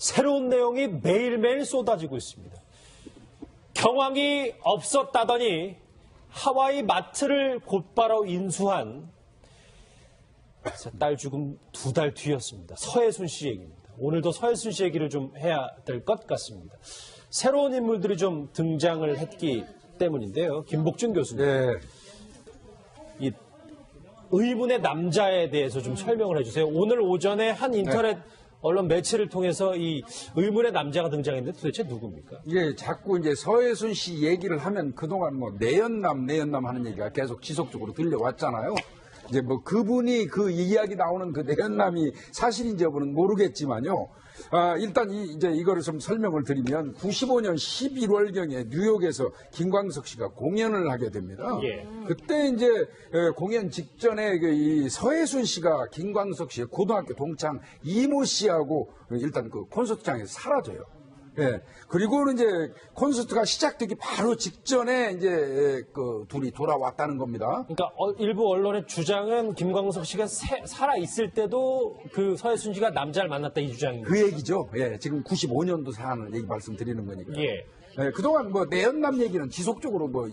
새로운 내용이 매일매일 쏟아지고 있습니다. 경황이 없었다더니 하와이 마트를 곧바로 인수한 딸 죽음 2달 뒤였습니다. 서혜순 씨 얘기입니다. 오늘도 서혜순 씨 얘기를 좀 해야 될 것 같습니다. 새로운 인물들이 좀 등장을 했기 때문인데요. 김복준 교수님. 네. 이 의문의 남자에 대해서 좀 설명을 해주세요. 오늘 오전에 한 인터넷 언론 매체를 통해서 이 의문의 남자가 등장했는데 도대체 누굽니까? 이게 자꾸 이제 서혜순 씨 얘기를 하면 그동안 뭐 내연남 하는 얘기가 계속 지속적으로 들려왔잖아요. 이제 뭐 그분이 그 이야기 나오는 그 내연남이 사실인지 여부는 모르겠지만요. 일단 이제 이거를 좀 설명을 드리면 95년 11월경에 뉴욕에서 김광석 씨가 공연을 하게 됩니다. 예. 그때 이제 공연 직전에 이 서혜순 씨가 김광석 씨의 고등학교 동창 이모 씨하고 일단 그 콘서트장에서 사라져요. 예. 그리고는 이제 콘서트가 시작되기 바로 직전에 이제 그 둘이 돌아왔다는 겁니다. 그러니까 일부 언론의 주장은 김광석 씨가 살아 있을 때도 그 서혜순 씨가 남자를 만났다 이 주장입니다. 그 얘기죠. 예. 지금 95년도 사안을 얘기 말씀드리는 거니까. 예. 예, 그동안 뭐 내연남 얘기는 지속적으로 뭐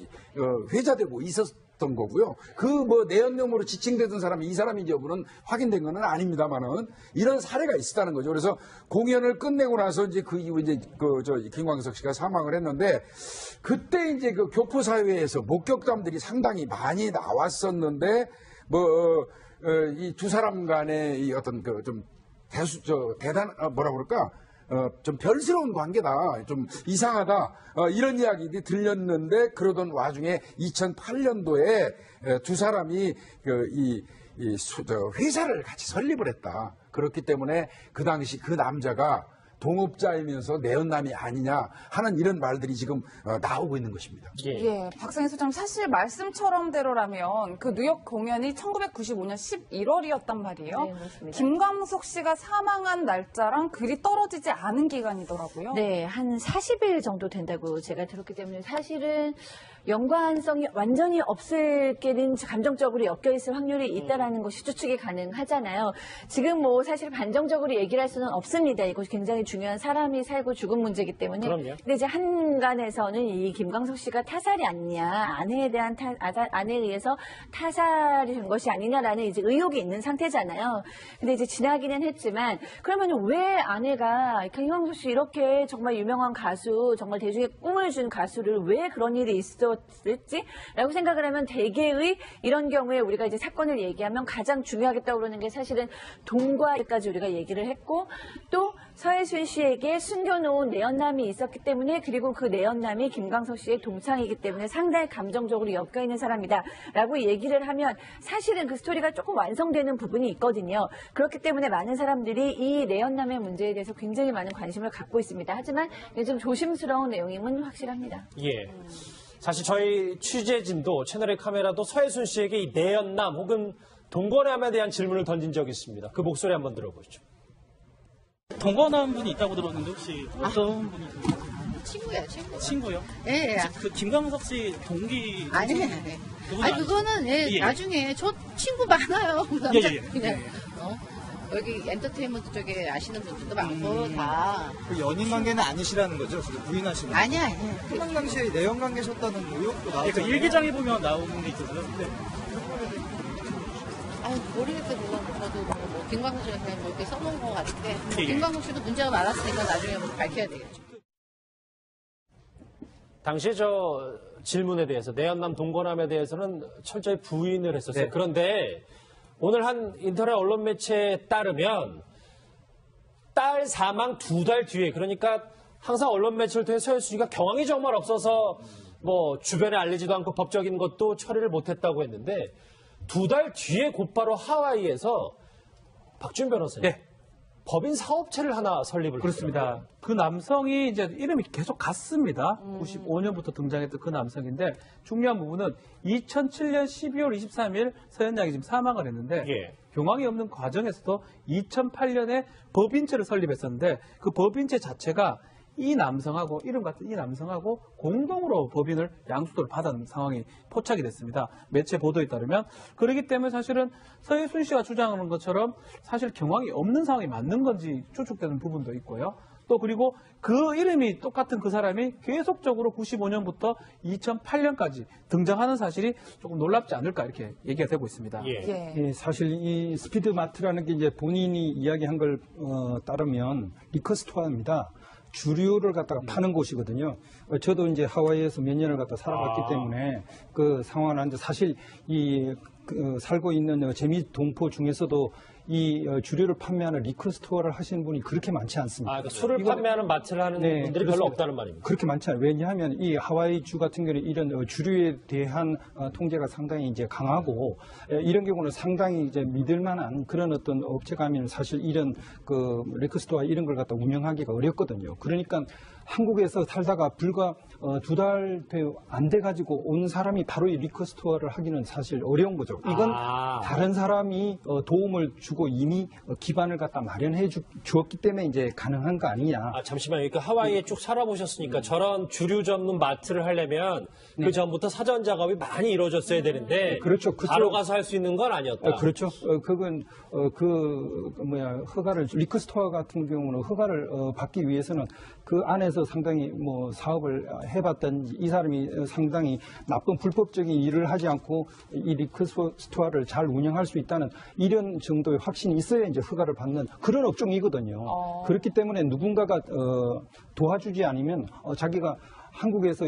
회자되고 있었던 거고요. 그 뭐 내연남으로 지칭되던 사람이 이 사람인지 여부는 확인된 건 아닙니다만은 이런 사례가 있었다는 거죠. 그래서 공연을 끝내고 나서 이제 그 이후 이제 김광석 씨가 사망을 했는데 그때 이제 그 교포사회에서 목격담들이 상당히 많이 나왔었는데 뭐 이 두 사람 간의 이 어떤 그 좀 뭐라 그럴까? 좀 별스러운 관계다, 좀 이상하다, 이런 이야기들이 들렸는데, 그러던 와중에 2008년도에 두 사람이 회사를 같이 설립을 했다. 그렇기 때문에 그 당시 그 남자가 동업자이면서 내연남이 아니냐 하는 이런 말들이 지금 나오고 있는 것입니다. 예, 박상희 소장 사실 말씀처럼대로라면 그 뉴욕 공연이 1995년 11월이었단 말이에요. 네, 맞습니다. 김광석 씨가 사망한 날짜랑 그리 떨어지지 않은 기간이더라고요. 네, 한 40일 정도 된다고 제가 들었기 때문에 사실은 연관성이 완전히 없을 게는 감정적으로 엮여있을 확률이 있다라는 것이 추측이 가능하잖아요. 지금 뭐 사실 반정적으로 얘기를 할 수는 없습니다. 이것이 굉장히 중요한 사람이 살고 죽은 문제이기 때문에. 그럼요. 근데 이제 한간에서는 이 김광석 씨가 타살이 아니냐, 아내에 의해서 타살이 된 것이 아니냐라는 이제 의혹이 있는 상태잖아요. 근데 이제 지나기는 했지만 그러면 왜 아내가 김광석 씨 이렇게 정말 유명한 가수, 정말 대중의 꿈을 준 가수를 왜 그런 일이 있었을지라고 생각을 하면 대개의 이런 경우에 우리가 이제 사건을 얘기하면 가장 중요하게 떠오르는 게 사실은 동거까지 우리가 얘기를 했고 또 서혜순 씨에게 숨겨놓은 내연남이 있었기 때문에 그리고 그 내연남이 김광석 씨의 동창이기 때문에 상당히 감정적으로 엮여있는 사람이다라고 얘기를 하면 사실은 그 스토리가 조금 완성되는 부분이 있거든요. 그렇기 때문에 많은 사람들이 이 내연남의 문제에 대해서 굉장히 많은 관심을 갖고 있습니다. 하지만 좀 조심스러운 내용임은 확실합니다. 예. 사실 저희 취재진도 채널의 카메라도 서혜순 씨에게 이 내연남 혹은 동거남에 대한 질문을 던진 적이 있습니다. 그 목소리 한번 들어보죠. 동거남 분이 있다고 들었는데 혹시 어떤 분이? 친구예요, 친구. 친구요? 예, 예. 그 김광석 씨 동기? 아니. 그분 아니, 그거는, 예. 나중에, 저 친구 많아요. 그 남자. 예. 그냥, 여기 엔터테인먼트 쪽에 아시는 분들도 많고, 다. 그 연인 관계는 아니시라는 거죠? 지금 부인하시는. 아니야. 해당 당시에 내연 관계셨다는 의혹도 나왔잖아요. 그러니까 일기장에 보면 나오는 게 있어서요. 네. 모르겠어요, 그건. 저도 뭐, 김광석 씨가 그냥 뭐 이렇게 써놓은 것 같은데, 예. 김광석 씨도 문제가 많았으니까 나중에 뭐 밝혀야 되겠죠. 당시에 저 질문에 대해서 내연남 동거남에 대해서는 철저히 부인을 했었어요. 네. 그런데 오늘 한 인터넷 언론 매체에 따르면 딸 사망 2달 뒤에 그러니까 항상 언론 매체를 통해 서혜순 씨가 경황이 정말 없어서 뭐 주변에 알리지도 않고 법적인 것도 처리를 못했다고 했는데 2달 뒤에 곧바로 하와이에서 박준 변호사님 네. 법인 사업체를 하나 설립을 그렇습니다. 했더라고요. 그 남성이 이제 이름이 계속 같습니다. 95년부터 등장했던 그 남성인데 중요한 부분은 2007년 12월 23일 서현 양이 지금 사망을 했는데 예. 경황이 없는 과정에서도 2008년에 법인체를 설립했었는데 그 법인체 자체가 이 남성하고 이름 같은 이 남성하고 공동으로 법인을 양수도를 받은 상황이 포착이 됐습니다. 매체 보도에 따르면 그렇기 때문에 사실은 서혜순 씨가 주장하는 것처럼 사실 경황이 없는 상황이 맞는 건지 추측되는 부분도 있고요. 또 그리고 그 이름이 똑같은 그 사람이 계속적으로 95년부터 2008년까지 등장하는 사실이 조금 놀랍지 않을까 이렇게 얘기가 되고 있습니다. 예. 예, 사실 이 스피드마트라는 게 이제 본인이 이야기한 걸 따르면 리커스토어입니다. 주류를 갖다가 파는 곳이거든요. 저도 이제 하와이에서 몇 년을 갖다 살아봤기 때문에 그 상황을 아는데 사실 살고 있는 재미 동포 중에서도 이 주류를 판매하는 리커스토어를 하시는 분이 그렇게 많지 않습니다. 그러니까 술을 판매하는 마트를 하는 네, 분들이 별로 없다는 말입니다. 그렇게 많지 않아요. 왜냐하면 이 하와이 주 같은 경우는 이런 주류에 대한 통제가 상당히 이제 강하고 이런 경우는 상당히 이제 믿을만한 그런 어떤 업체가 하면 사실 이런 그 리커스토어 이런 걸 갖다 운영하기가 어렵거든요. 그러니까 한국에서 살다가 불과 2달 안 돼 가지고 온 사람이 바로 이 리커스토어를 하기는 사실 어려운 거죠. 이건 다른 사람이 도움을 주고 이미 기반을 갖다 마련해 주었기 때문에 이제 가능한 거 아니냐. 잠시만요. 그러니까 하와이에 쭉 살아보셨으니까 저런 주류 전문 마트를 하려면 그 전부터 사전 작업이 많이 이루어졌어야 되는데 그렇죠. 바로 가서 할 수 있는 건 아니었다. 그렇죠. 그건 허가를 리커스토어 같은 경우는 허가를 받기 위해서는 그 안에서 상당히 뭐 사업을 해봤던 이 사람이 상당히 나쁜 불법적인 일을 하지 않고 이 리커스토어를 잘 운영할 수 있다는 이런 정도의 확신이 있어야 이제 허가를 받는 그런 업종이거든요. 그렇기 때문에 누군가가 도와주지 않으면 자기가 한국에서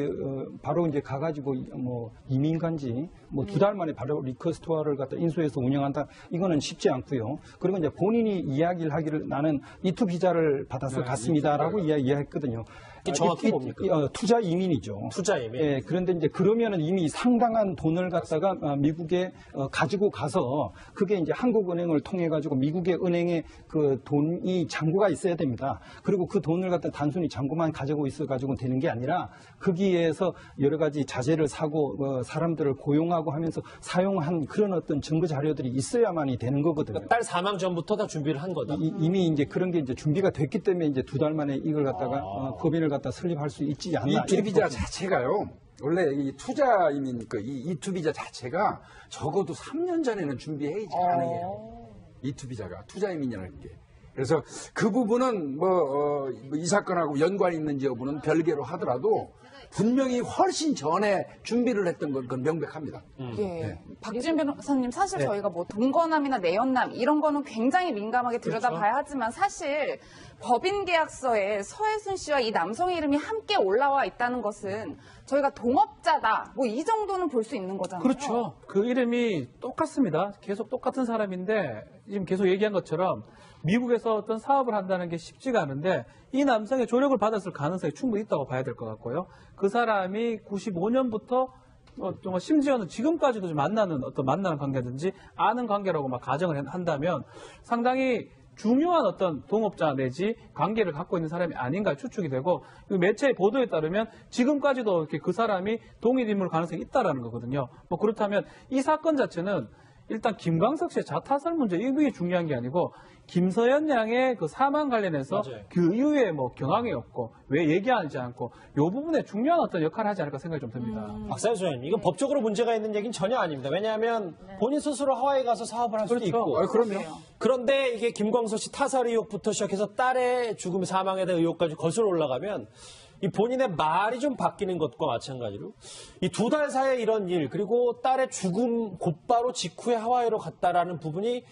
바로 이제 가가지고 뭐 이민 간지 뭐 2달 만에 바로 리커스토어를 갖다 인수해서 운영한다 이거는 쉽지 않고요. 그리고 이제 본인이 이야기를 하기를 나는 이투 비자를 받아서 갔습니다라고 이야기했거든요. 정확히 뭡니까? 투자 이민이죠. 투자 이민. 예, 그런데 이제 그러면은 이미 상당한 돈을 갖다가 미국에 가지고 가서 그게 이제 한국은행을 통해 가지고 미국의 은행에 그 돈이 잔고가 있어야 됩니다. 그리고 그 돈을 갖다 단순히 잔고만 가지고 있어 가지고 되는 게 아니라 거기에서 여러 가지 자재를 사고 사람들을 고용하고 하면서 사용한 그런 어떤 증거 자료들이 있어야만이 되는 거거든요. 딸 사망 전부터 다 준비를 한 거다. 이미 이제 그런 게 이제 준비가 됐기 때문에 이제 2달 만에 이걸 갖다가 법인을 갖다 설립할 수 있지 않나. 이 투비자 자체가요. 원래 이 투자 이민 이 투비자 자체가 적어도 3년 전에는 준비해야지 가능해요. 이 투비자가 투자 이민이라는 게. 그래서 그 부분은 이 사건하고 연관이 있는지 여부는 별개로 하더라도 분명히 훨씬 전에 준비를 했던 건 명백합니다. 예. 박지윤 변호사님, 사실 저희가 뭐 동거남이나 내연남 이런 거는 굉장히 민감하게 들여다봐야 하지만 사실 법인 계약서에 서혜순 씨와 이 남성의 이름이 함께 올라와 있다는 것은 저희가 동업자다 뭐 이 정도는 볼 수 있는 거잖아요. 그렇죠. 그 이름이 똑같습니다. 계속 똑같은 사람인데 지금 계속 얘기한 것처럼 미국에서 어떤 사업을 한다는 게 쉽지가 않은데 이 남성의 조력을 받았을 가능성이 충분히 있다고 봐야 될 것 같고요. 그 사람이 95년부터 심지어는 지금까지도 좀 만나는 관계든지 아는 관계라고 막 가정을 한다면 상당히 중요한 어떤 동업자 내지 관계를 갖고 있는 사람이 아닌가 추측이 되고 매체의 보도에 따르면 지금까지도 이렇게 그 사람이 동일 인물 가능성이 있다라는 거거든요. 뭐 그렇다면 이 사건 자체는 일단 김광석 씨의 자타설 문제 이게 중요한 게 아니고 김서연 양의 그 사망 관련해서 맞아요. 그 이후에 뭐 경황이 없고 왜 얘기하지 않고 이 부분에 중요한 어떤 역할을 하지 않을까 생각이 좀 듭니다. 박사님 소장님, 이건 법적으로 문제가 있는 얘기는 전혀 아닙니다. 왜냐하면 본인 스스로 하와이 가서 사업을 할 수도 있고. 그럼요. 그런데 이게 김광석 씨 타살 의혹부터 시작해서 딸의 죽음 사망에 대한 의혹까지 거슬러 올라가면 이 본인의 말이 좀 바뀌는 것과 마찬가지로 이 2달 사이에 이런 일 그리고 딸의 죽음 곧바로 직후에 하와이로 갔다라는 부분이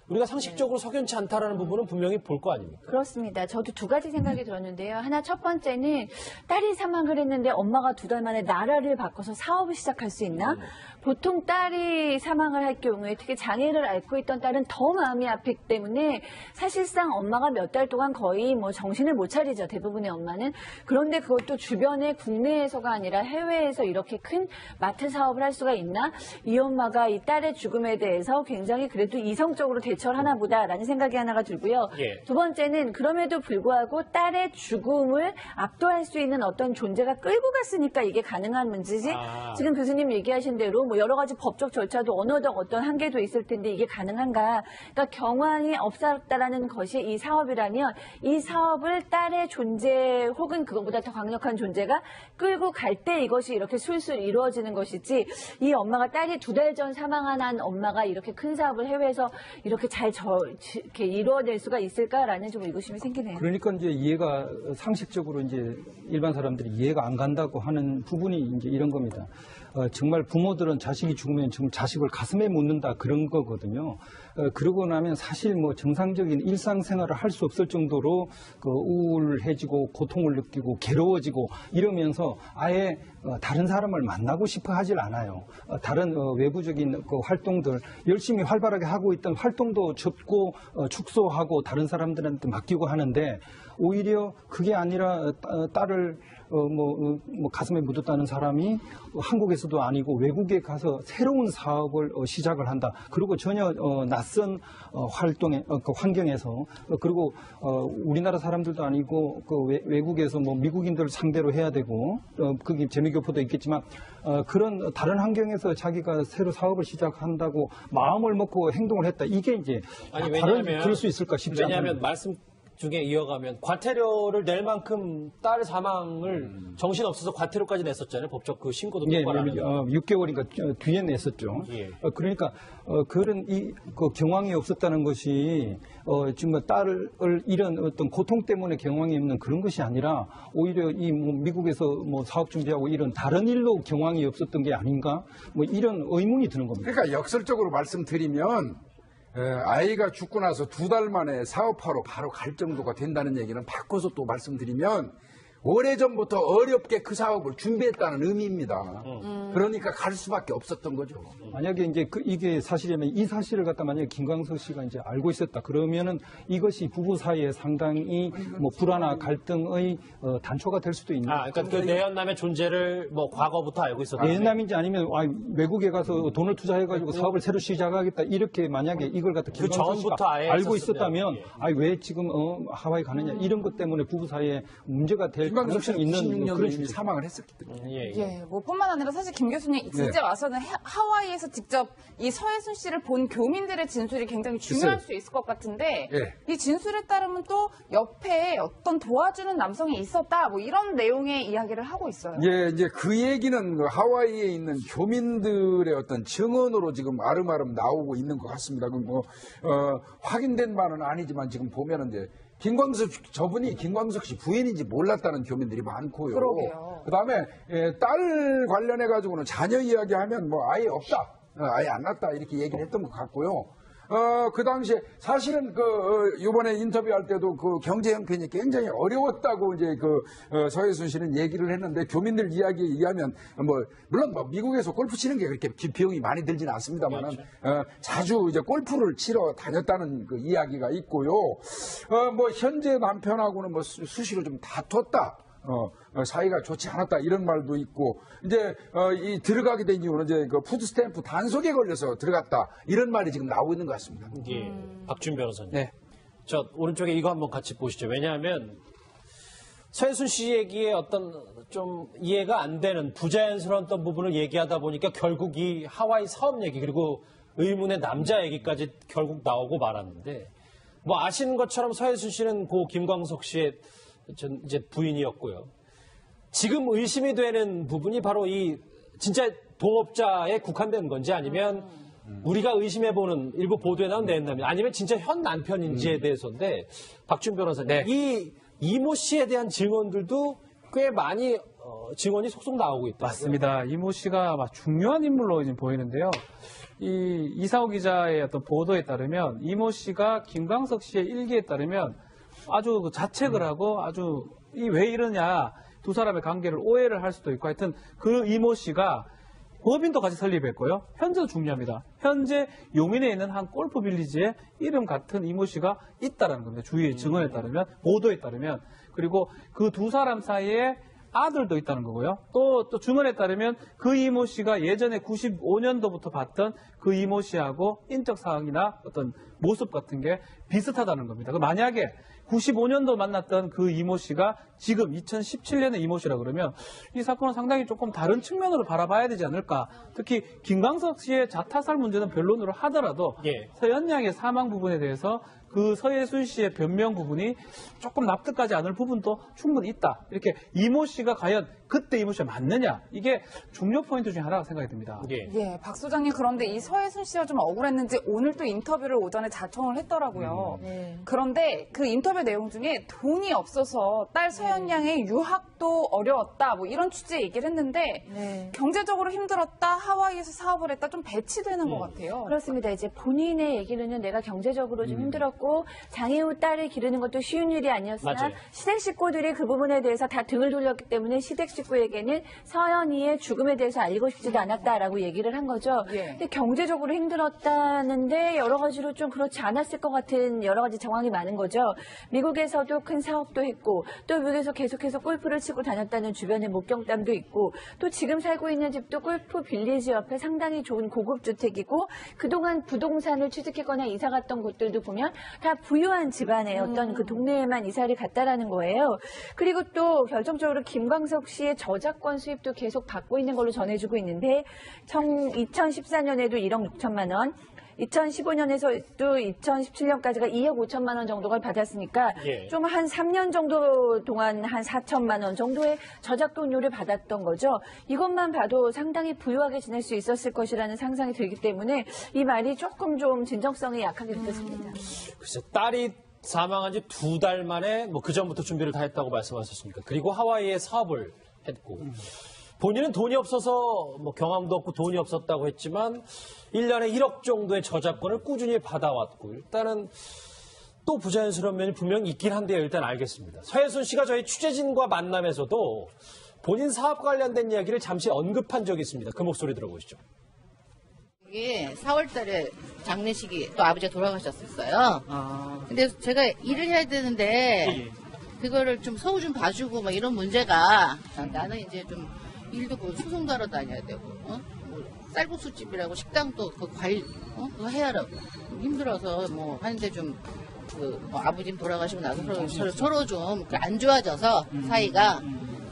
우리가 상식적으로 석연치 않다라는 부분은 분명히 볼 거 아닙니까? 그렇습니다. 저도 두 가지 생각이 들었는데요. 하나 첫 번째는 딸이 사망을 했는데 엄마가 2달 만에 나라를 바꿔서 사업을 시작할 수 있나? 보통 딸이 사망을 할 경우에 특히 장애를 앓고 있던 딸은 더 마음이 아프기 때문에 사실상 엄마가 몇 달 동안 거의 뭐 정신을 못 차리죠. 대부분의 엄마는. 그런데 그것도 주변에 국내에서가 아니라 해외에서 이렇게 큰 마트 사업을 할 수가 있나? 이 엄마가 이 딸의 죽음에 대해서 굉장히 그래도 이성적으로 대처를 하나 보다라는 생각이 하나가 들고요. 예. 두 번째는 그럼에도 불구하고 딸의 죽음을 압도할 수 있는 어떤 존재가 끌고 갔으니까 이게 가능한 문제지. 지금 교수님 얘기하신 대로 뭐 여러 가지 법적 절차도 언어적 어떤 한계도 있을 텐데 이게 가능한가. 그러니까 경황이 없었다라는 것이 이 사업이라면 이 사업을 딸의 존재 혹은 그것보다 더 강력한 존재가 끌고 갈 때 이것이 이렇게 술술 이루어지는 것이지 이 엄마가 딸이 2달 전 사망한 엄마가 이렇게 큰 사업을 해외에서 이렇게 잘 이렇게 이루어낼 수가 있을까라는 좀 의구심이 생기네요. 그러니까 이제 이해가 상식적으로 이제 일반 사람들이 이해가 안 간다고 하는 부분이 이제 이런 겁니다. 정말 부모들은 자식이 죽으면 지금 자식을 가슴에 묻는다 그런 거거든요. 그러고 나면 사실 뭐 정상적인 일상생활을 할 수 없을 정도로 그 우울해지고 고통을 느끼고 괴로워지고 이러면서 아예 다른 사람을 만나고 싶어 하질 않아요. 다른 외부적인 그 활동들 열심히 활발하게 하고 있던 활동도 접고 축소하고 다른 사람들한테 맡기고 하는데 오히려 그게 아니라 딸을 가슴에 묻었다는 사람이 한국에서도 아니고 외국에 가서 새로운 사업을 시작을 한다. 그리고 전혀 낯선 활동에 그 환경에서 그리고 우리나라 사람들도 아니고 그 외국에서 뭐 미국인들을 상대로 해야 되고 그게 재미교포도 있겠지만 그런 다른 환경에서 자기가 새로 사업을 시작한다고 마음을 먹고 행동을 했다. 이게 이제 다른 그럴 수 있을까 싶지 않아요. 왜냐하면 말씀 중에 이어가면 과태료를 낼 만큼 딸 사망을 정신없어서 과태료까지 냈었잖아요. 법적 그 신고도 똑바로 안 하고. 6개월인가 뒤에 냈었죠. 예. 그러니까 그런 그 경황이 없었다는 것이 지금 딸을 잃은 어떤 고통 때문에 경황이 없는 그런 것이 아니라 오히려 미국에서 뭐 사업 준비하고 이런 다른 일로 경황이 없었던 게 아닌가? 뭐 이런 의문이 드는 겁니다. 그러니까 역설적으로 말씀드리면 아이가 죽고 나서 2달 만에 사업하러 바로 갈 정도가 된다는 얘기는 바꿔서 또 말씀드리면 오래전부터 어렵게 그 사업을 준비했다는 의미입니다. 그러니까 갈 수밖에 없었던 거죠. 만약에 이제 이게 사실이면 이 사실을 갖다 만약에 김광석 씨가 이제 알고 있었다 그러면은 이것이 부부 사이에 상당히 뭐 불화나 갈등의 단초가 될 수도 있는. 그러니까 그 내연남의 존재를 뭐 과거부터 알고 있었다. 내연남인지 아니면 외국에 가서 돈을 투자해가지고 사업을 새로 시작하겠다 이렇게 만약에 이걸 갖다 그 전부터 아예 알고 했었으면, 있었다면 왜 지금 하와이 가느냐 이런 것 때문에 부부 사이에 문제가 될 김광석 씨는 가능성이 있는 96년에 이미 사망을 했었기 때문에. 예, 뭐 뿐만 아니라 사실 김 교수님 진짜 와서는 하와이에서 직접 이 서혜순 씨를 본 교민들의 진술이 굉장히 중요할 수 있을 것 같은데 이 진술에 따르면 또 옆에 어떤 도와주는 남성이 있었다 뭐 이런 내용의 이야기를 하고 있어요. 예, 이제 그 얘기는 그 하와이에 있는 교민들의 어떤 증언으로 지금 아름아름 나오고 있는 것 같습니다. 확인된 바는 아니지만 지금 보면은 이제 저분이 김광석 씨 부인인지 몰랐다는 교민들이 많고요. 그러게요. 그다음에 딸 관련해 가지고는 자녀 이야기하면 뭐 아예 없다, 아예 안 났다 이렇게 얘기를 했던 것 같고요. 그 당시에 사실은 이번에 인터뷰할 때도 그 경제 형편이 굉장히 어려웠다고 이제 서혜순 씨는 얘기를 했는데 교민들 이야기에 의하면 물론 미국에서 골프 치는 게 그렇게 비용이 많이 들지는 않습니다만은 자주 이제 골프를 치러 다녔다는 그 이야기가 있고요. 현재 남편하고는 수시로 좀 다퉜다. 사이가 좋지 않았다 이런 말도 있고 이제 들어가게 된 이유는 이제 그 푸드 스탬프 단속에 걸려서 들어갔다 이런 말이 지금 나오고 있는 것 같습니다. 예. 박준 변호사님. 네. 저 오른쪽에 이거 한번 같이 보시죠. 왜냐하면 서혜순 씨 얘기에 어떤 좀 이해가 안 되는 부자연스러운 어떤 부분을 얘기하다 보니까 결국 이 하와이 사업 얘기 그리고 의문의 남자 얘기까지 결국 나오고 말았는데 뭐 아시는 것처럼 서혜순 씨는 고 김광석 씨의 이제 부인이었고요. 지금 의심이 되는 부분이 바로 이 진짜 동업자에 국한된 건지 아니면 우리가 의심해보는 일부 보도에 나온 내용이면 아니면 진짜 현 남편인지에 대해서인데 박준 변호사님 이 이모 씨에 대한 증언들도 꽤 많이 증언이 속속 나오고 있다. 맞습니다. 이모 씨가 아마 중요한 인물로 지금 보이는데요. 이 이사오 기자의 어떤 보도에 따르면 이모 씨가 김광석 씨의 일기에 따르면 아주 자책을 하고 아주 왜 이러냐 두 사람의 관계를 오해를 할 수도 있고 하여튼 그 이모 씨가 법인도 같이 설립했고요. 현재도 중요합니다. 현재 용인에 있는 한 골프 빌리지에 이름 같은 이모 씨가 있다라는 겁니다. 주위의 증언에 따르면 보도에 따르면 그리고 그 두 사람 사이에 아들도 있다는 거고요. 또 증언에 따르면 그 이모 씨가 예전에 95년도부터 봤던 그 이모 씨하고 인적 사항이나 어떤 모습 같은 게 비슷하다는 겁니다. 만약에 95년도 만났던 그 이모 씨가 지금 2017년의 이모 씨라 그러면 이 사건은 상당히 조금 다른 측면으로 바라봐야 되지 않을까. 특히 김광석 씨의 자타살 문제는 변론으로 하더라도 서현 양의 사망 부분에 대해서 그 서혜순 씨의 변명 부분이 조금 납득하지 않을 부분도 충분히 있다. 이렇게 이모 씨가 과연 그때 이 모습이 맞느냐 이게 중요 포인트 중에 하나가 생각이 듭니다. 예, 박 소장님 그런데 이 서해순 씨가 좀 억울했는지 오늘 또 인터뷰를 오전에 자청을 했더라고요. 그런데 그 인터뷰 내용 중에 돈이 없어서 딸 서현 양의 유학도 어려웠다 뭐 이런 취지의 얘기를 했는데 경제적으로 힘들었다 하와이에서 사업을 했다 좀 배치되는 것 같아요. 그렇습니다. 이제 본인의 얘기는 내가 경제적으로 좀 힘들었고 장애우 딸을 기르는 것도 쉬운 일이 아니었으나 맞아요. 시댁 식구들이 그 부분에 대해서 다 등을 돌렸기 때문에 시댁 식구에게는 서연이의 죽음에 대해서 알리고 싶지도 않았다라고 얘기를 한 거죠. 근데 경제적으로 힘들었다는데 여러 가지로 좀 그렇지 않았을 것 같은 여러 가지 정황이 많은 거죠. 미국에서도 큰 사업도 했고 또 미국에서 계속해서 골프를 치고 다녔다는 주변의 목격담도 있고 또 지금 살고 있는 집도 골프 빌리지 옆에 상당히 좋은 고급 주택이고 그동안 부동산을 취득했거나 이사 갔던 곳들도 보면 다 부유한 집안의 어떤 그 동네에만 이사를 갔다라는 거예요. 그리고 또 결정적으로 김광석 씨의 저작권 수입도 계속 받고 있는 걸로 전해주고 있는데 2014년에도 1억 6천만 원 2015년에서 또 2017년까지가 2억 5천만 원 정도가 받았으니까 좀 한 3년 정도 동안 한 4천만 원 정도의 저작권료를 받았던 거죠. 이것만 봐도 상당히 부유하게 지낼 수 있었을 것이라는 상상이 들기 때문에 이 말이 조금 좀 진정성이 약하게 느껴집니다. 글쎄, 딸이 사망한 지 2달 만에 뭐 그 전부터 준비를 다 했다고 말씀하셨습니까? 그리고 하와이에 사업을 했고 본인은 돈이 없어서 뭐 경험도 없고 돈이 없었다고 했지만 1년에 1억 정도의 저작권을 꾸준히 받아왔고 일단은 또 부자연스러운 면이 분명히 있긴 한데요. 일단 알겠습니다. 서해순 씨가 저희 취재진과 만남에서도 본인 사업 관련된 이야기를 잠시 언급한 적이 있습니다. 그 목소리 들어보시죠. 이게 4월 달에 장례식이 또 아버지가 돌아가셨었어요. 근데 제가 일을 해야 되는데 그거를 좀 서우 좀 봐주고 막 이런 문제가 나는 이제 좀 일도 뭐 수송도 하러 다녀야 되고 뭐 쌀국수집이라고 식당도 그 과일 그거 해야 하라고 힘들어서 뭐 하는데 좀 뭐 아버님 돌아가시고 나서 서로 좀 안 좋아져서 사이가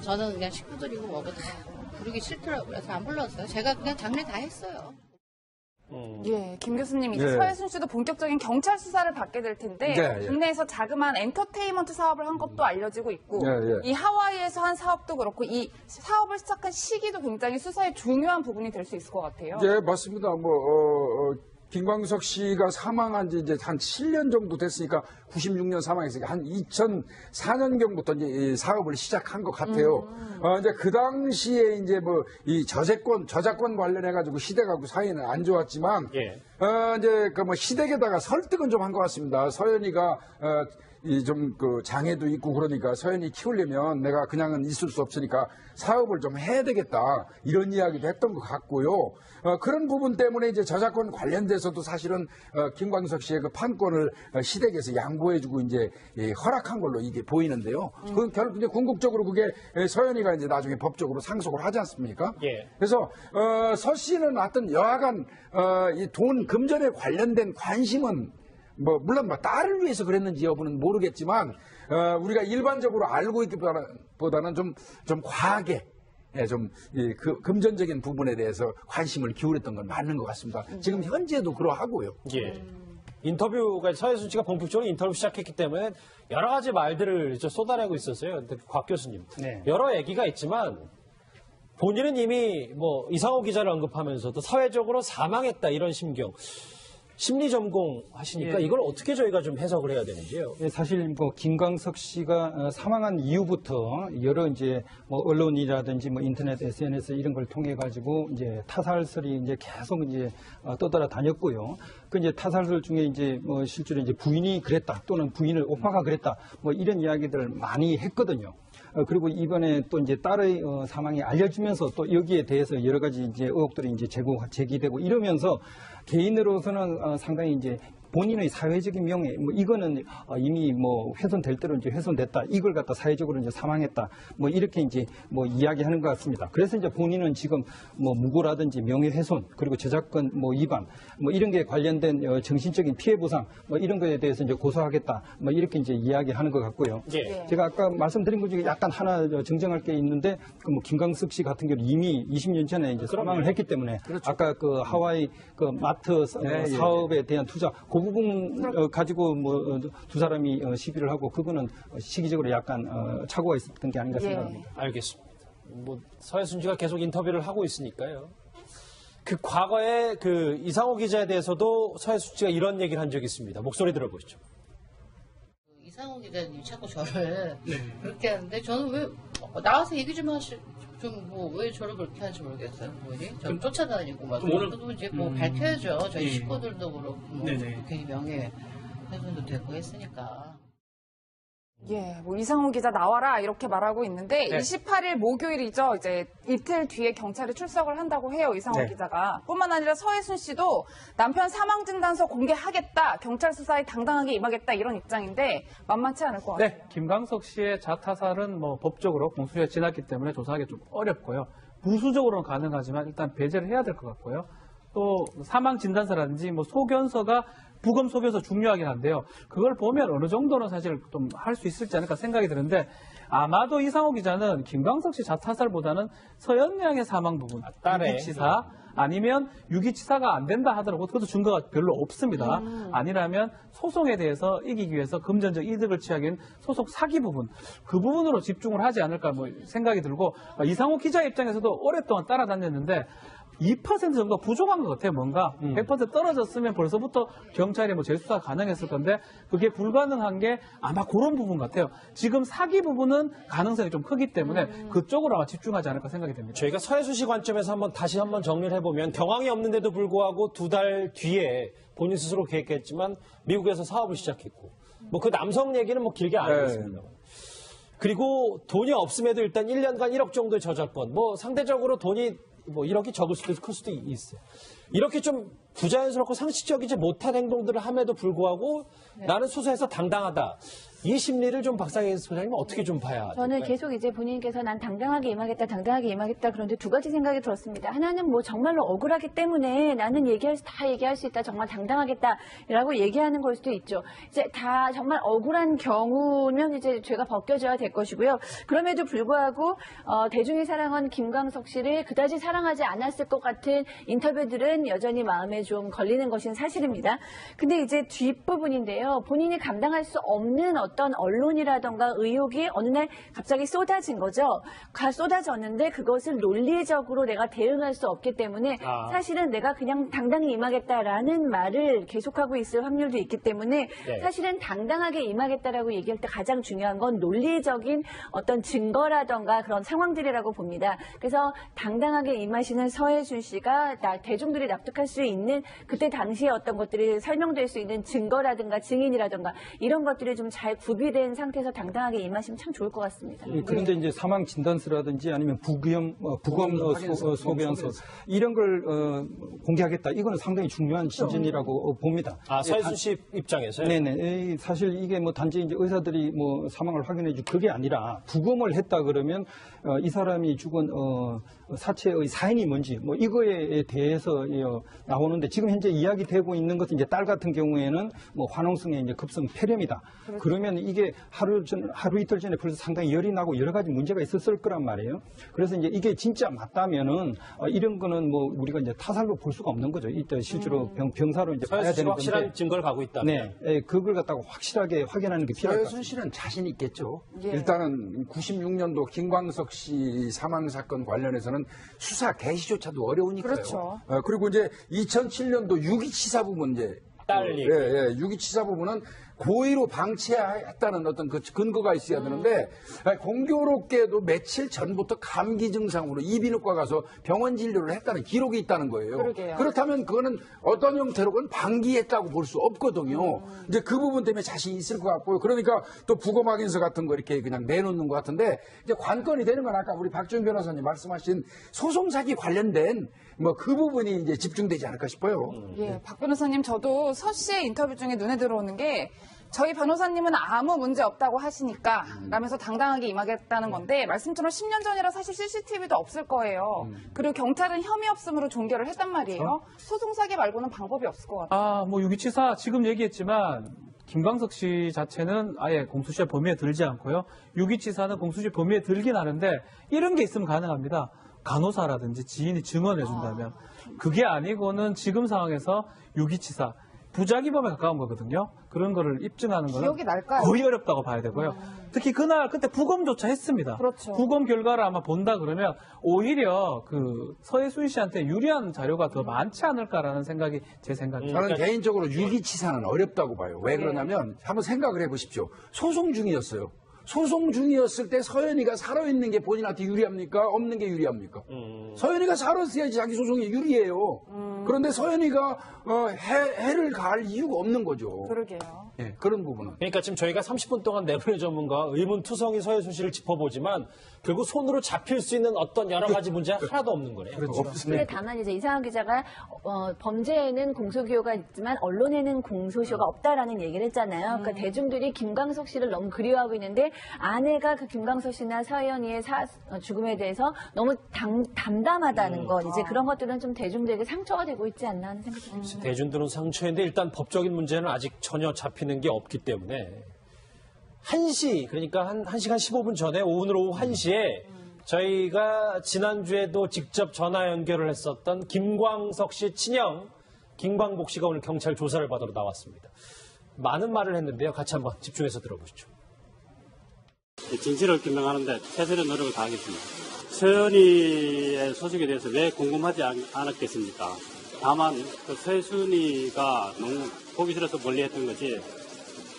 저는 그냥 식구들이고 뭐고 다 부르기 싫더라고요. 그래서 안 불렀어요. 제가 그냥 장례 다 했어요. 예, 김 교수님 이제 서해순 씨도 본격적인 경찰 수사를 받게 될 텐데 국내에서 자그마한 엔터테인먼트 사업을 한 것도 알려지고 있고 이 하와이에서 한 사업도 그렇고 이 사업을 시작한 시기도 굉장히 수사의 중요한 부분이 될 수 있을 것 같아요. 네, 맞습니다. 김광석 씨가 사망한 지 이제 한 7년 정도 됐으니까 96년 사망했으니까 한 2004년경부터 이제 이 사업을 시작한 것 같아요. 이제 그 당시에 이제 뭐 이 저작권 관련해가지고 시댁하고 사이는 안 좋았지만, 이제 그 뭐 시댁에다가 설득은 좀 한 것 같습니다. 서연이가, 이 좀 그 장애도 있고 그러니까 서연이 키우려면 내가 그냥은 있을 수 없으니까 사업을 좀 해야 되겠다 이런 이야기도 했던 것 같고요. 그런 부분 때문에 이제 저작권 관련돼서도 사실은 김광석 씨의 그 판권을 시댁에서 양보해주고 이제 허락한 걸로 이게 보이는데요. 그 결국 이제 궁극적으로 그게 서연이가 이제 나중에 법적으로 상속을 하지 않습니까? 그래서 서 씨는 하여튼 여하간 이 돈 금전에 관련된 관심은 물론 딸을 위해서 그랬는지 여부는 모르겠지만, 우리가 일반적으로 알고 있기보다는 좀 과하게, 그 금전적인 부분에 대해서 관심을 기울였던 건 맞는 것 같습니다. 지금 현재도 그러하고요. 인터뷰가 서해순 씨가 본격적으로 인터뷰 시작했기 때문에 여러 가지 말들을 쏟아내고 있었어요. 근데 곽 교수님, 여러 얘기가 있지만 본인은 이미 뭐 이상호 기자를 언급하면서도 사회적으로 사망했다 이런 심경. 심리 전공 하시니까 이걸 어떻게 저희가 좀 해석을 해야 되는지요? 사실 뭐 김광석 씨가 사망한 이후부터 여러 이제 뭐 언론이라든지 뭐 인터넷, SNS 이런 걸 통해 가지고 이제 타살설이 이제 계속 이제 떠돌아다녔고요. 그 이제 타살설 중에 이제 뭐 실제로 이제 부인이 그랬다 또는 부인을 오빠가 그랬다 뭐 이런 이야기들을 많이 했거든요. 그리고 이번에 또 이제 딸의 사망이 알려지면서 또 여기에 대해서 여러 가지 이제 의혹들이 이제 제기되고 이러면서 개인으로서는 상당히 이제 본인의 사회적인 명예, 뭐 이거는 이미 뭐 훼손될 대로 이제 훼손됐다. 이걸 갖다 사회적으로 이제 사망했다. 뭐 이렇게 이제 뭐 이야기하는 것 같습니다. 그래서 이제 본인은 지금 뭐 무고라든지 명예훼손 그리고 저작권 뭐 위반 뭐 이런 게 관련된 정신적인 피해 보상 뭐 이런 거에 대해서 이제 고소하겠다. 뭐 이렇게 이제 이야기하는 것 같고요. 제가 아까 말씀드린 것 중에 약간 하나 정정할 게 있는데 그 뭐 김광석 씨 같은 경우 이미 20년 전에 이제 사망을 했기 때문에 아까 그 하와이 그 마트 사업에 대한 투자 그 부분 가지고 뭐 두 사람이 시비를 하고 그거는 시기적으로 약간 착오가 있었던 게 아닌가 생각합니다. 알겠습니다. 뭐 서해순 씨가 계속 인터뷰를 하고 있으니까요. 그 과거에 그 이상호 기자에 대해서도 서해순 씨가 이런 얘기를 한 적이 있습니다. 목소리 들어보시죠. 이상호 기자님 자꾸 저를 그렇게 하는데 저는 왜 나와서 얘기 좀 하시 좀 뭐 왜 저를 그렇게 하는지 모르겠어요. 뭐니? 저 쫓아다니고 막 그것도 이제 뭐 밝혀야죠. 저희 식구들도 그렇고 뭐 괜히 명예훼손도 되고 했으니까. 예, 뭐 이상호 기자 나와라 이렇게 말하고 있는데 28일 목요일이죠. 이제 이틀 뒤에 경찰에 출석을 한다고 해요. 이상호 기자가. 뿐만 아니라 서해순 씨도 남편 사망 진단서 공개하겠다. 경찰 수사에 당당하게 임하겠다 이런 입장인데 만만치 않을 것 같아요. 네, 김광석 씨의 자타살은 뭐 법적으로 공소시효가 지났기 때문에 조사하기 좀 어렵고요. 부수적으로는 가능하지만 일단 배제를 해야 될 것 같고요. 또 사망 진단서라든지 뭐 소견서가 부검 소견서 중요하긴 한데요. 그걸 보면 어느 정도는 사실 좀 할 수 있을지 않을까 생각이 드는데 아마도 이상호 기자는 김광석 씨 자타살보다는 서현양의 사망 부분, 유기치사 아니면 유기치사가 안 된다 하더라도 그것도 증거가 별로 없습니다. 아니라면 소송에 대해서 이기기 위해서 금전적 이득을 취하기 위한 소송 사기 부분, 그 부분으로 집중을 하지 않을까 뭐 생각이 들고 이상호 기자 입장에서도 오랫동안 따라다녔는데 2% 정도 부족한 것 같아요, 뭔가. 100% 떨어졌으면 벌써부터 경찰이 뭐 재수사 가능했을 건데, 그게 불가능한 게 아마 그런 부분 같아요. 지금 사기 부분은 가능성이 좀 크기 때문에 그쪽으로 아마 집중하지 않을까 생각이 됩니다. 저희가 서해순 씨 관점에서 다시 한번 정리를 해보면 경황이 없는데도 불구하고 2달 뒤에 본인 스스로 계획했지만 미국에서 사업을 시작했고, 뭐 그 남성 얘기는 뭐 길게 안 하겠습니다. 그리고 돈이 없음에도 일단 1년간 1억 정도의 저작권, 뭐 상대적으로 돈이 뭐 1억이 적을 수도 있고 클 수도 있어요. 이렇게 좀 부자연스럽고 상식적이지 못한 행동들을 함에도 불구하고 나는 수사에서 당당하다. 이 심리를 좀 박상현 소장님 어떻게 좀 봐야 저는 될까요? 계속 이제 본인께서 난 당당하게 임하겠다 그런데 두 가지 생각이 들었습니다. 하나는 뭐 정말로 억울하기 때문에 나는 다 얘기할 수 있다. 정말 당당하겠다라고 얘기하는 걸 수도 있죠. 이제 다 정말 억울한 경우면 이제 죄가 벗겨져야 될 것이고요. 그럼에도 불구하고 대중이 사랑한 김광석 씨를 그다지 사랑하지 않았을 것 같은 인터뷰들은 여전히 마음에 좀 걸리는 것은 사실입니다. 근데 이제 뒷부분인데요. 본인이 감당할 수 없는 어떤 언론이라던가 의혹이 어느 날 갑자기 쏟아진 거죠. 쏟아졌는데 그것을 논리적으로 내가 대응할 수 없기 때문에 사실은 내가 그냥 당당히 임하겠다라는 말을 계속하고 있을 확률도 있기 때문에 사실은 당당하게 임하겠다라고 얘기할 때 가장 중요한 건 논리적인 어떤 증거라던가 그런 상황들이라고 봅니다. 그래서 당당하게 임하시는 서해순 씨가 대중들이 납득할 수 있는 그때 당시에 어떤 것들이 설명될 수 있는 증거라든가 증인이라든가 이런 것들이 좀 잘 구비된 상태에서 당당하게 임하시면 참 좋을 것 같습니다. 그런데 이제 사망 진단서라든지 아니면 부검 소견서 이런 걸 공개하겠다. 이거는 상당히 중요한 진전이라고 봅니다. 서해순 씨 입장에서요? 네네. 사실 이게 뭐 단지 이제 의사들이 뭐 사망을 확인해주 그게 아니라 부검을 했다 그러면 이 사람이 죽은 사체의 사인이 뭔지 뭐 이거에 대해서 나오는데 지금 현재 이야기되고 있는 것은 이제 딸 같은 경우에는 뭐 화농성의 이제 급성 폐렴이다. 그렇죠. 그러면 이게 하루 이틀 전에 벌써 상당히 열이 나고 여러 가지 문제가 있었을 거란 말이에요. 그래서 이제 이게 진짜 맞다면은 이런 거는 뭐 우리가 이제 타살로 볼 수가 없는 거죠. 이때 실제로 병사로 이제 봐야 되는 건데. 확실한 증거를 갖고 있다. 네, 그걸 갖다가 확실하게 확인하는 게 필요할 것 같아요. 서해순 씨는 자신 있겠죠. 일단은 96년도 김광석 씨 사망 사건 관련해서는 수사 개시조차도 어려우니까요. 그렇죠. 그리고 이제 2007년도 유기치사 부분 이제 유기치사 부분은 고의로 방치했다는 어떤 그 근거가 있어야 되는데 공교롭게도 며칠 전부터 감기 증상으로 이비인후과 가서 병원 진료를 했다는 기록이 있다는 거예요. 그러게요. 그렇다면 그거는 어떤 형태로건 방기했다고 볼 수 없거든요. 이제 그 부분 때문에 자신이 있을 것 같고요. 그러니까 또 부검 확인서 같은 거 이렇게 그냥 내놓는 것 같은데 이제 관건이 되는 건 아까 우리 박주영 변호사님 말씀하신 소송 사기 관련된 뭐 그 부분이 이제 집중되지 않을까 싶어요. 예, 박 변호사님 저도 서 씨의 인터뷰 중에 눈에 들어오는 게 저희 변호사님은 아무 문제 없다고 하시니까 라면서 당당하게 임하겠다는 건데 말씀처럼 10년 전이라 사실 CCTV도 없을 거예요. 그리고 경찰은 혐의 없음으로 종결을 했단 말이에요. 소송 사기 말고는 방법이 없을 것 같아요. 뭐 유기치사 지금 얘기했지만 김광석 씨 자체는 아예 공소시효 범위에 들지 않고요. 유기치사는 공소시효 범위에 들긴 하는데 이런 게 있으면 가능합니다. 간호사라든지 지인이 증언해 준다면 그게 아니고는 지금 상황에서 유기치사 부작위범에 가까운 거거든요. 그런 거를 입증하는 거는 기억이 날까요? 거의 어렵다고 봐야 되고요. 특히 그때 부검조차 했습니다. 그렇죠. 부검 결과를 아마 본다 그러면 오히려 그 서해순 씨한테 유리한 자료가 더 많지 않을까라는 생각이 제 생각입니다. 저는 개인적으로 유기치사는 어렵다고 봐요. 왜 그러냐면 한번 생각을 해보십시오. 소송 중이었어요. 소송 중이었을 때 서연이가 살아있는 게 본인한테 유리합니까? 없는 게 유리합니까? 서연이가 살았어야지 자기 소송이 유리해요. 그런데 서연이가 해를 가할 이유가 없는 거죠. 그러게요. 예, 그런 부분은. 그러니까 지금 저희가 30분 동안 내부의 전문가 의문투성이 서해순 씨를 짚어보지만 결국 손으로 잡힐 수 있는 어떤 여러 가지 문제가 하나도 없는 거네요. 그렇죠. 근데 다만 이제 이상한 기자가 범죄에는 공소기호가 있지만 언론에는 공소시효가 없다라는 얘기를 했잖아요. 그러니까 대중들이 김광석 씨를 너무 그리워하고 있는데 아내가 그 김광석 씨나 서연이의 죽음에 대해서 너무 담담하다는 것, 이제 그런 것들은 좀 대중들에게 상처가 되고 있지 않나 하는 생각이 듭니다. 대중들은 상처인데 일단 법적인 문제는 아직 전혀 잡히는 게 없기 때문에 1시, 그러니까 한 1시간 15분 전에 오늘 오후 1시에 저희가 지난주에도 직접 전화 연결을 했었던 김광석 씨 친형 김광복 씨가 오늘 경찰 조사를 받으러 나왔습니다. 많은 말을 했는데요. 같이 한번 집중해서 들어보시죠. 진실을 규명하는데 최선의 노력을 다하겠습니다. 서연이의 소식에 대해서 왜 궁금하지 않았겠습니까? 다만 그 서순이가 너무 보기 싫어서 멀리했던 거지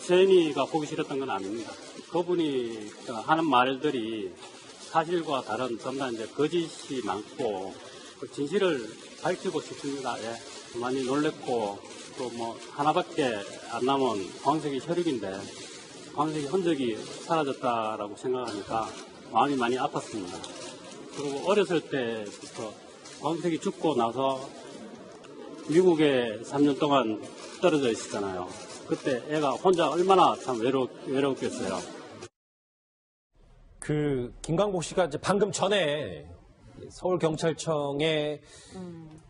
서연이가 보기 싫었던 건 아닙니다. 그분이 하는 말들이 사실과 다른 전부 다 이제 거짓이 많고 그 진실을 밝히고 싶습니다. 예. 많이 놀랬고 또 뭐 하나밖에 안 남은 광석이 혈육인데 광석이 흔적이 사라졌다라고 생각하니까 마음이 많이 아팠습니다. 그리고 어렸을 때부터 광석이 죽고 나서 미국에 3년 동안 떨어져 있었잖아요. 그때 애가 혼자 얼마나 참 외로웠겠어요. 그 김광복 씨가 이제 방금 전에 서울경찰청에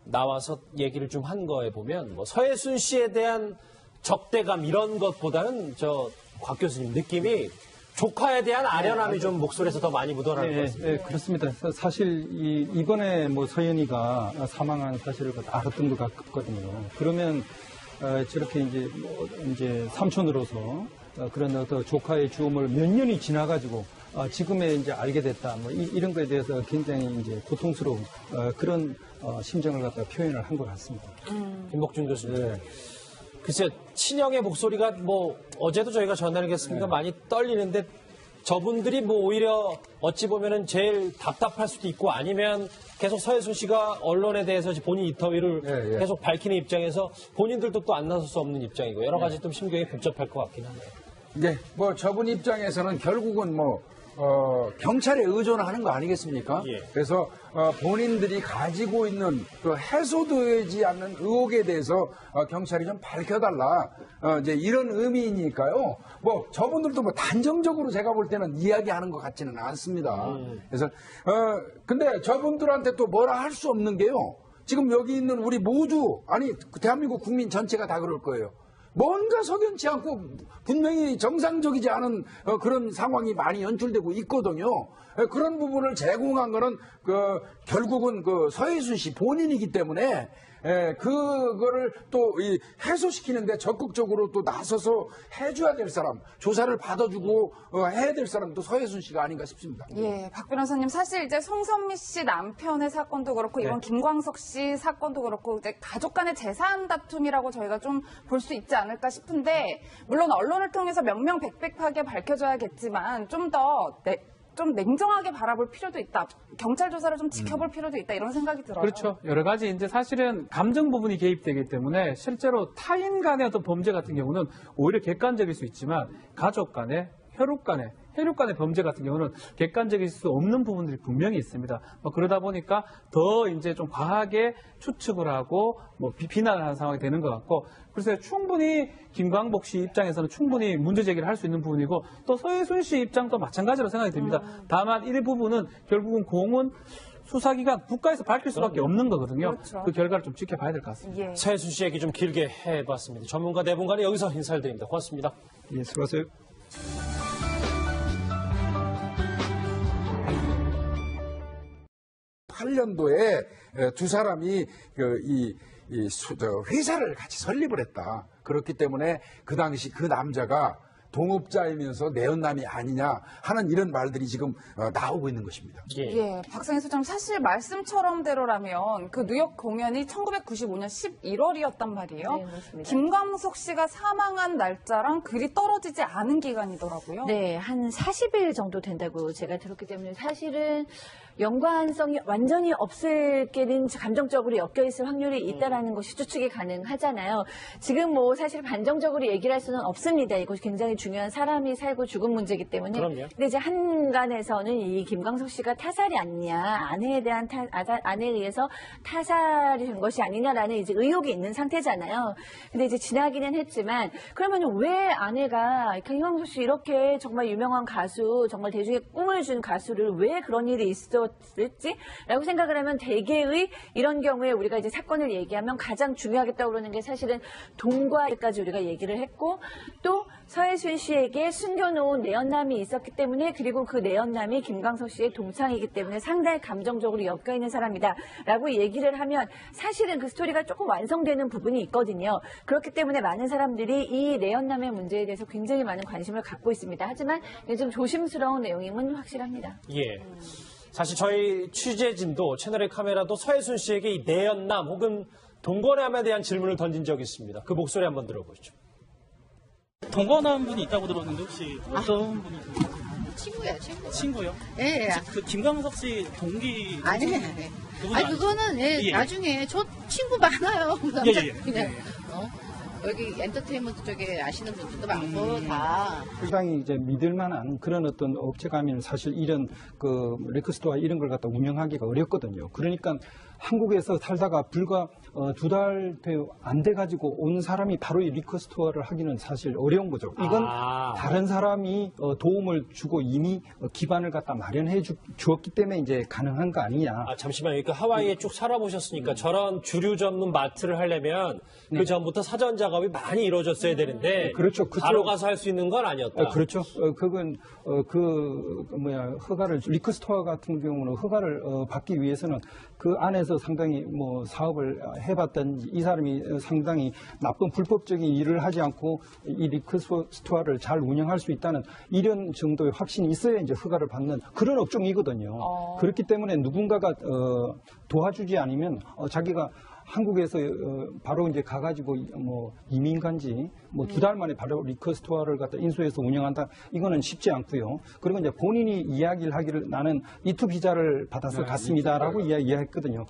나와서 얘기를 좀 한 거에 보면 뭐 서해순 씨에 대한 적대감 이런 것보다는 곽 교수님 느낌이 조카에 대한 아련함이 좀 목소리에서 더 많이 묻어나는 것 같습니다. 네, 그렇습니다. 사실 이번에 뭐 서연이가 사망한 사실을 알았던 것 같거든요. 그러면 저렇게 이제 삼촌으로서 그런 어떤 조카의 죽음을 몇 년이 지나가지고 지금에 이제 알게 됐다. 뭐 이런 거에 대해서 굉장히 이제 고통스러운 그런 심정을 갖다 표현을 한 것 같습니다. 김복준 교수님. 네. 글쎄 친형의 목소리가 뭐 어제도 저희가 전화하겠습니까? 많이 떨리는데 저분들이 뭐 오히려 어찌 보면은 제일 답답할 수도 있고 아니면 계속 서해순 씨가 언론에 대해서 본인 인터뷰를 계속 밝히는 입장에서 본인들도 또 안 나설 수 없는 입장이고 여러 가지 좀 심경이 복잡할 것 같긴 하네요. 네, 뭐 저분 입장에서는 결국은 경찰에 의존하는 거 아니겠습니까? 예. 그래서 본인들이 가지고 있는 그 해소되지 않는 의혹에 대해서 경찰이 좀 밝혀달라. 이제 이런 의미니까요. 뭐 저분들도 뭐 단정적으로 제가 볼 때는 이야기하는 것 같지는 않습니다. 그래서 근데 저분들한테 또 뭐라 할 수 없는 게요. 지금 여기 있는 우리 모두 아니 대한민국 국민 전체가 다 그럴 거예요. 뭔가 석연치 않고 분명히 정상적이지 않은 그런 상황이 많이 연출되고 있거든요. 그런 부분을 제공한 거는 결국은 서해순 씨 본인이기 때문에 그거를 또 해소시키는데 적극적으로 또 나서서 해줘야 될 사람, 조사를 받아주고 해야 될 사람도 서해순 씨가 아닌가 싶습니다. 예, 박 변호사님 사실 이제 송선미 씨 남편의 사건도 그렇고 이번 김광석 씨 사건도 그렇고 이제 가족 간의 재산 다툼이라고 저희가 좀 볼 수 있지 않을까 싶은데 물론 언론을 통해서 명명백백하게 밝혀줘야겠지만 좀 냉정하게 바라볼 필요도 있다. 경찰 조사를 좀 지켜볼 필요도 있다. 이런 생각이 들어요. 그렇죠. 여러 가지 이제 사실은 감정 부분이 개입되기 때문에 실제로 타인 간의 어떤 범죄 같은 경우는 오히려 객관적일 수 있지만 가족 간의 혈육 간의 범죄 같은 경우는 객관적일 수 없는 부분들이 분명히 있습니다. 그러다 보니까 더 이제 좀 과하게 추측을 하고 비난을 하는 상황이 되는 것 같고 그래서 충분히 김광복 씨 입장에서는 충분히 문제 제기를 할 수 있는 부분이고 또 서해순 씨 입장도 마찬가지로 생각이 듭니다. 다만 이 부분은 결국은 공은 수사기관 국가에서 밝힐 수밖에 없는 거거든요. 그렇죠. 그 결과를 좀 지켜봐야 될 것 같습니다. 예. 서해순 씨 얘기 좀 길게 해봤습니다. 전문가 네 분간에 여기서 인사를 드립니다. 고맙습니다. 예, 수고하세요. 8년도에 두 사람이 회사를 같이 설립을 했다. 그렇기 때문에 그 당시 그 남자가 동업자이면서 내연남이 아니냐 하는 이런 말들이 지금 나오고 있는 것입니다. 예, 박상희 소장님, 사실 말씀처럼대로라면 그 뉴욕 공연이 1995년 11월이었단 말이에요. 네, 맞습니다. 김광석 씨가 사망한 날짜랑 그리 떨어지지 않은 기간이더라고요. 네, 한 40일 정도 된다고 제가 들었기 때문에 사실은 연관성이 완전히 없을 게는 감정적으로 엮여있을 확률이 있다라는 것이 추측이 가능하잖아요. 지금 뭐 사실 반정적으로 얘기를 할 수는 없습니다. 이것이 굉장히 중요한 사람이 살고 죽은 문제이기 때문에. 그럼요. 근데 이제 한간에서는 이 김광석 씨가 타살이 아니냐, 아내에 의해서 타살이 된 것이 아니냐라는 이제 의혹이 있는 상태잖아요. 근데 이제 지나기는 했지만 그러면 왜 아내가 김광석 씨 이렇게 정말 유명한 가수, 정말 대중의 꿈을 준 가수를 왜 그런 일이 있었을지라고 생각을 하면 대개의 이런 경우에 우리가 이제 사건을 얘기하면 가장 중요하게 떠오르는 게 사실은 돈과까지 우리가 얘기를 했고 또 서혜순 씨에게 숨겨놓은 내연남이 있었기 때문에 그리고 그 내연남이 김광석 씨의 동창이기 때문에 상당히 감정적으로 엮여있는 사람이다라고 얘기를 하면 사실은 그 스토리가 조금 완성되는 부분이 있거든요. 그렇기 때문에 많은 사람들이 이 내연남의 문제에 대해서 굉장히 많은 관심을 갖고 있습니다. 하지만 좀 조심스러운 내용임은 확실합니다. 예. 사실 저희 취재진도 채널의 카메라도 서혜순 씨에게 이 내연남 혹은 동거남에 대한 질문을 던진 적이 있습니다. 그 목소리 한번 들어보시죠. 동거남 분이 있다고 들었는데 혹시 어떤 분이 친구야, 친구. 친구요? 예, 예. 그 김광석 씨 동기 아니, 그분은 그거는 예. 나중에 저 친구 많아요. 그 남자 예. 그냥 여기 엔터테인먼트 쪽에 아시는 분들도 많고 다. 상당히 이제 믿을만한 그런 어떤 업체가면 사실 이런 그 리크스토어 이런 걸 갖다 운영하기가 어렵거든요. 그러니까 한국에서 살다가 불과 2달 안 돼가지고 온 사람이 바로 이 리크스토어를 하기는 사실 어려운 거죠. 이건 다른 사람이 도움을 주고 이미 기반을 갖다 마련해 주었기 때문에 이제 가능한 거 아니냐. 잠시만요. 그러니까 하와이에 쭉 살아보셨으니까 저런 주류 전문 마트를 하려면 그 전부터 사전 작업이 많이 이루어졌어야 되는데 그렇죠. 바로 가서 할 수 있는 건 아니었다. 그렇죠. 그건 허가를 리크스토어 같은 경우는 허가를 받기 위해서는 그 안에서 상당히 뭐 사업을 해봤던 이 사람이 상당히 나쁜 불법적인 일을 하지 않고 이 리크스토어를 잘 운영할 수 있다는 이런 정도의 확신이 있어야 이제 허가를 받는 그런 업종이거든요. 그렇기 때문에 누군가가 도와주지 않으면 자기가 한국에서 바로 이제 가가지고 뭐 이민 간지 뭐 2달 만에 바로 리크스토어를 갖다 인수해서 운영한다 이거는 쉽지 않고요. 그리고 이제 본인이 이야기를 하기를 나는 이투 비자를 받아서 갔습니다라고 이야기했거든요.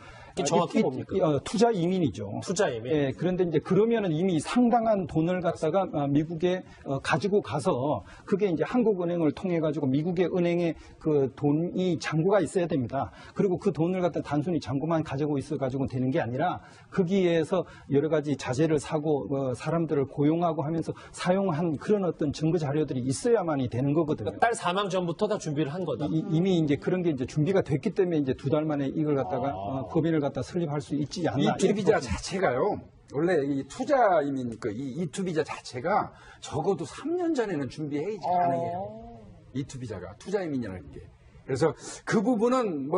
정확히 뭡니까? 투자 이민이죠. 투자 이민. 예, 그런데 이제 그러면은 이미 상당한 돈을 갖다가 미국에 가지고 가서 그게 이제 한국은행을 통해 가지고 미국의 은행에 그 돈이 잔고가 있어야 됩니다. 그리고 그 돈을 갖다 단순히 잔고만 가지고 있어 가지고 되는 게 아니라 거기에서 여러 가지 자재를 사고 사람들을 고용하고 하면서 사용한 그런 어떤 증거 자료들이 있어야만이 되는 거거든요. 딸 사망 전부터 다 준비를 한 거다. 이미 이제 그런 게 이제 준비가 됐기 때문에 이제 2달 만에 이걸 갖다가 법인을 갖다 설립할 수 있지 않나. 이투 비자 자체가요. 원래 이 투자 이민 이 이투 비자 자체가 적어도 3년 전에는 준비해야지 가능해요. 이투 비자가 투자 이민이라는 게. 그래서 그 부분은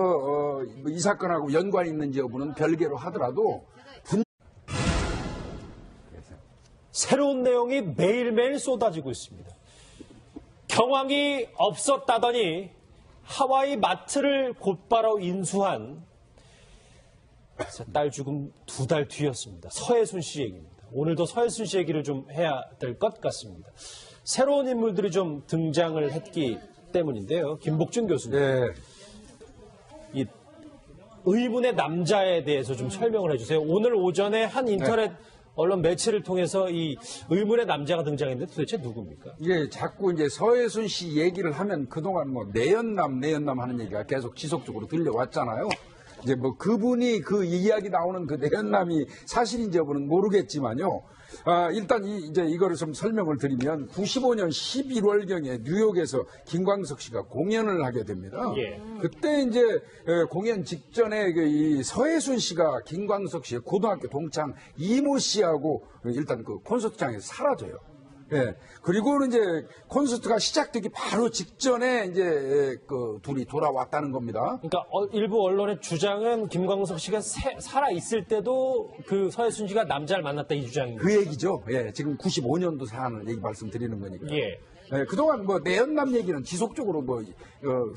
이 사건하고 연관이 있는지 여부는 별개로 하더라도 새로운 내용이 매일매일 쏟아지고 있습니다. 경황이 없었다더니 하와이 마트를 곧바로 인수한 딸 죽음 2달 뒤였습니다. 서혜순 씨 얘기입니다. 오늘도 서혜순 씨 얘기를 좀 해야 될 것 같습니다. 새로운 인물들이 좀 등장을 했기 때문인데요. 김복준 교수님. 이 의문의 남자에 대해서 좀 설명을 해주세요. 오늘 오전에 한 인터넷 언론 매체를 통해서 이 의문의 남자가 등장했는데 도대체 누굽니까? 예, 자꾸 이제 서혜순 씨 얘기를 하면 그동안 뭐 내연남 하는 얘기가 계속 지속적으로 들려왔잖아요. 이제 뭐 그분이 그 이야기 나오는 그 내연남이 사실인지 여부는 모르겠지만요. 일단 이제 이거를 좀 설명을 드리면 95년 11월경에 뉴욕에서 김광석 씨가 공연을 하게 됩니다. 그때 이제 공연 직전에 이 서혜순 씨가 김광석 씨의 고등학교 동창 이모 씨하고 일단 그 콘서트장에서 사라져요. 예. 그리고는 이제 콘서트가 시작되기 바로 직전에 이제 그 둘이 돌아왔다는 겁니다. 그러니까 일부 언론의 주장은 김광석 씨가 살아 있을 때도 그 서해순 씨가 남자를 만났다 이 주장입니다. 그 얘기죠. 예. 지금 95년도 사안을 얘기 말씀드리는 거니까. 예. 예, 그동안 뭐 내연남 얘기는 지속적으로 뭐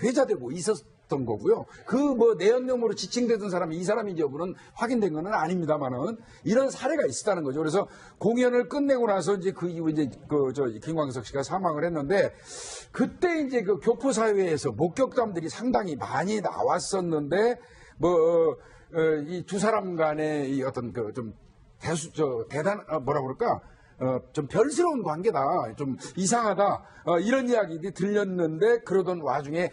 회자되고 있었던 거고요. 그 뭐 내연남으로 지칭되던 사람이 이 사람인지 여부는 확인된 건 아닙니다만은 이런 사례가 있었다는 거죠. 그래서 공연을 끝내고 나서 이제 그 이후 이제 김광석 씨가 사망을 했는데 그때 이제 그 교포사회에서 목격담들이 상당히 많이 나왔었는데 이 두 사람 간의 이 어떤 그 좀 뭐라 그럴까? 좀 별스러운 관계다, 좀 이상하다, 이런 이야기들이 들렸는데 그러던 와중에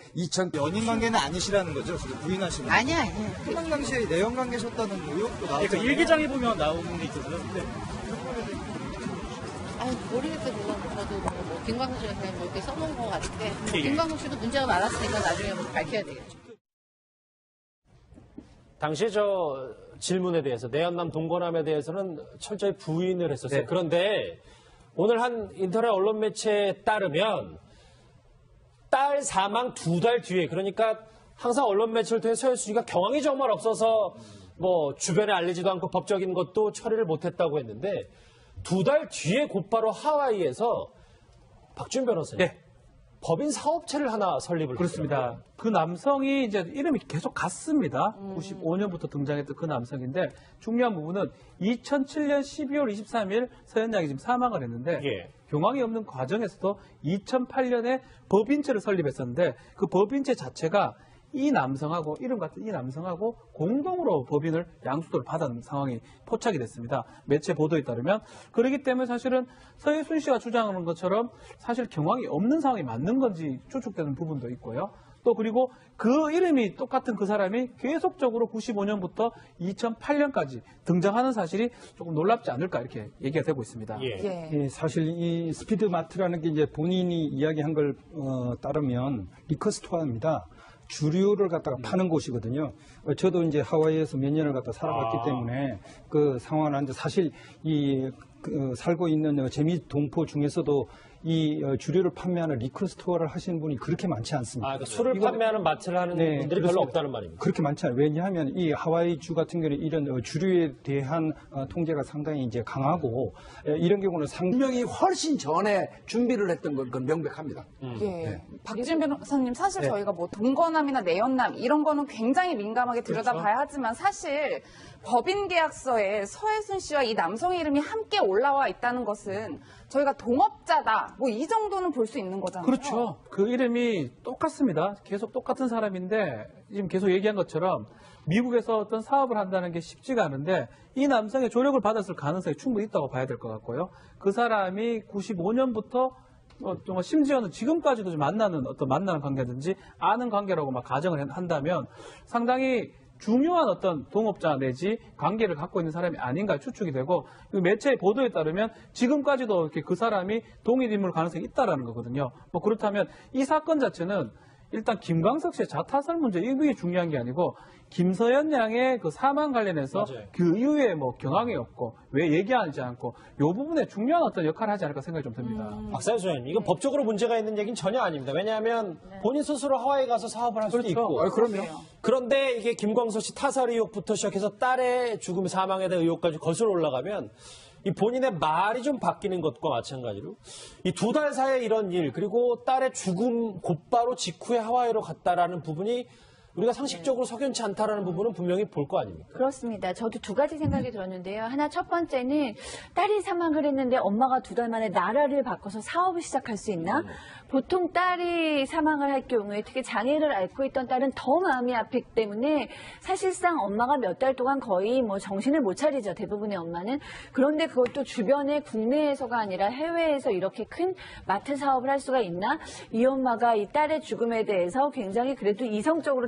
연인 관계는 아니시라는 거죠? 지금 부인하시는 거. 아니야. 해당 당시에 내연 관계셨다는 의혹도 나왔잖아요. 그러니까 일기장에 보면 나오는 게 있어서요. 네. 아유, 모르겠어요. 저도 뭐 김광석 씨가 그냥 뭐 이렇게 써놓은 것 같은데 예. 김광석 씨도 문제가 많았으니까 나중에 뭐 밝혀야 되겠죠. 당시에 질문에 대해서 내연남 동거남에 대해서는 철저히 부인을 했었어요. 네. 그런데 오늘 한 인터넷 언론 매체에 따르면 딸 사망 2달 뒤에, 그러니까 항상 언론 매체를 통해 서해순 씨가 경황이 정말 없어서 뭐 주변에 알리지도 않고 법적인 것도 처리를 못했다고 했는데 2달 뒤에 곧바로 하와이에서 박준 변호사님 네. 법인 사업체를 하나 설립을 그렇습니다. 했더라고요. 그 남성이 이제 이름이 계속 같습니다. 95년부터 등장했던 그 남성인데 중요한 부분은 2007년 12월 23일 서현양이 지금 사망을 했는데 예. 경황이 없는 과정에서도 2008년에 법인체를 설립했었는데 그 법인체 자체가 이 남성하고 이름 같은 이 남성하고 공동으로 법인을 양수도를 받은 상황이 포착이 됐습니다. 매체 보도에 따르면 그렇기 때문에 사실은 서해순 씨가 주장하는 것처럼 사실 경황이 없는 상황이 맞는 건지 추측되는 부분도 있고요. 또 그리고 그 이름이 똑같은 그 사람이 계속적으로 95년부터 2008년까지 등장하는 사실이 조금 놀랍지 않을까 이렇게 얘기가 되고 있습니다. 예. 예, 사실 이 스피드마트라는 게 이제 본인이 이야기한 걸 따르면 리커스토어입니다. 주류를 갖다가 파는 곳이거든요. 저도 이제 하와이에서 몇 년을 갖다 살아봤기 때문에 그 상황을 하는데 사실 살고 있는 재미 동포 중에서도 이 주류를 판매하는 리커 스토어를 하시는 분이 그렇게 많지 않습니다. 그러니까 술을 판매하는 마트를 하는 분들이 별로 그렇습니다. 없다는 말입니다. 그렇게 많지 않아요. 왜냐하면 이 하와이주 같은 경우는 이런 주류에 대한 통제가 상당히 이제 강하고 이런 경우는 분명히 훨씬 전에 준비를 했던 건 명백합니다. 예. 박진 변호사님, 사실 저희가 뭐 동거남이나 내연남 이런 거는 굉장히 민감하게 들여다봐야 하지만 사실 법인 계약서에 서해순 씨와 이 남성의 이름이 함께 올라와 있다는 것은 저희가 동업자다, 뭐 이 정도는 볼 수 있는 거잖아요. 그렇죠. 그 이름이 똑같습니다. 계속 똑같은 사람인데 지금 계속 얘기한 것처럼 미국에서 어떤 사업을 한다는 게 쉽지가 않은데 이 남성의 조력을 받았을 가능성이 충분히 있다고 봐야 될 것 같고요. 그 사람이 95년부터 정말 심지어는 지금까지도 좀 만나는 관계든지 아는 관계라고 막 가정을 한다면 상당히 중요한 어떤 동업자 내지 관계를 갖고 있는 사람이 아닌가 추측이 되고 매체의 보도에 따르면 지금까지도 이렇게 그 사람이 동일 인물 가능성이 있다라는 거거든요. 뭐 그렇다면 이 사건 자체는 일단 김광석 씨의 자타설 문제 이게 중요한 게 아니고 김서연 양의 그 사망 관련해서 맞아요. 그 이후에 뭐 경황이 없고 왜 얘기하지 않고 이 부분에 중요한 어떤 역할을 하지 않을까 생각이 좀 듭니다. 박사님 소장님, 이건 법적으로 문제가 있는 얘기는 전혀 아닙니다. 왜냐하면 본인 스스로 하와이 가서 사업을 할 수도 그렇죠. 있고. 그럼요. 그런데 이게 김광석 씨 타살 의혹부터 시작해서 딸의 죽음 사망에 대한 의혹까지 거슬러 올라가면 이 본인의 말이 좀 바뀌는 것과 마찬가지로 이 2달 사이에 이런 일, 그리고 딸의 죽음 곧바로 직후에 하와이로 갔다라는 부분이 우리가 상식적으로 석연치 않다라는 부분은 분명히 볼 거 아닙니까? 그렇습니다. 저도 두 가지 생각이 들었는데요. 하나, 첫 번째는 딸이 사망을 했는데 엄마가 2달 만에 나라를 바꿔서 사업을 시작할 수 있나? 보통 딸이 사망을 할 경우에 특히 장애를 앓고 있던 딸은 더 마음이 아프기 때문에 사실상 엄마가 몇 달 동안 거의 뭐 정신을 못 차리죠. 대부분의 엄마는. 그런데 그것도 주변에 국내에서가 아니라 해외에서 이렇게 큰 마트 사업을 할 수가 있나? 이 엄마가 이 딸의 죽음에 대해서 굉장히 그래도 이성적으로